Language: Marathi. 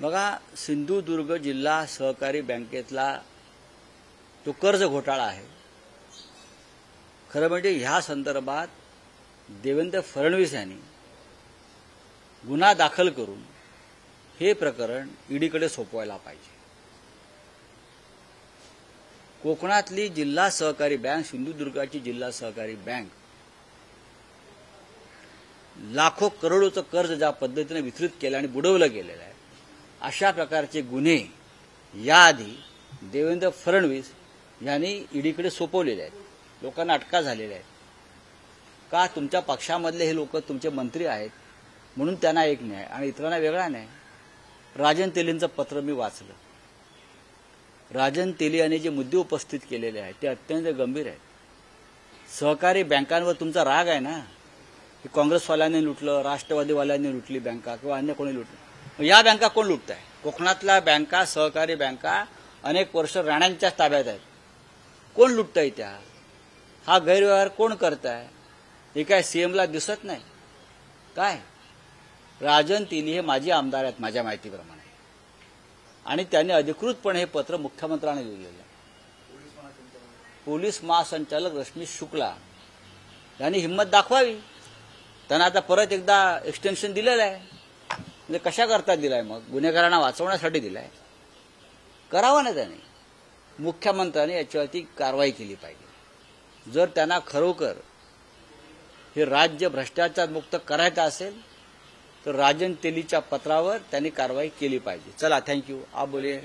बघा, सिंधुदुर्ग जिल्हा सहकारी बँकेतला जो कर्ज घोटाळा आहे, खरं म्हणजे ह्या संदर्भात देवेंद्र फडणवीस यांनी गुन्हा दाखल करून हे प्रकरण ईडीकडे सोपवायला पाहिजे. कोकणातली जिल्हा सहकारी बँक, सिंधुदुर्गाची जिल्हा सहकारी बँक लाखो करोडोचं कर्ज ज्या पद्धतीने वितरित केलं आणि बुडवलं गेलेलं आहे, अशा प्रकारचे गुन्हे याआधी देवेंद्र फडणवीस यांनी ईडीकडे सोपवलेले आहेत. लोकांना अटका झालेल्या आहेत. का? तुमच्या पक्षामधले हे लोक तुमचे मंत्री आहेत म्हणून त्यांना एक न्याय आणि इतरांना वेगळा न्याय. राजन तेलींचं पत्र मी वाचलं. राजन तेली यांनी जे मुद्दे उपस्थित केलेले आहेत ते अत्यंत गंभीर आहेत. सहकारी बँकांवर तुमचा राग आहे ना, की काँग्रेसवाल्यांनी लुटलं, राष्ट्रवादीवाल्यांनी लुटली बँका किंवा अन्य कोणी लुटलं. या बँका कोण लुटत आहे? कोकणातल्या बँका, सहकारी बँका अनेक वर्ष राण्यांच्याच ताब्यात आहेत. कोण लुटतंय त्या? हा गैरव्यवहार कोण करताय? हे काय सीएमला दिसत नाही काय? राजन तेली हे माजी आमदार आहेत माझ्या माहितीप्रमाणे, आणि त्यांनी अधिकृतपणे हे पत्र मुख्यमंत्र्यांना लिहिलेलं आहे. पोलीस महासंचालक रश्मी शुक्ला यांनी हिंमत दाखवावी. त्यांना आता परत एकदा एक्सटेन्शन दिलेलं आहे. म्हणजे कशा करता दिलाय? मग गुन्हेगारांना वाचवण्यासाठी दिलाय. करावं ना त्यांनी. मुख्यमंत्र्यांनी याच्यावरती कारवाई केली पाहिजे. जर त्यांना खरोखर हे राज्य भ्रष्टाचार मुक्त करायचं असेल तर राजन तेलीच्या पत्रावर त्यांनी कारवाई केली पाहिजे. चला, थँक्यू. आप बोलिए.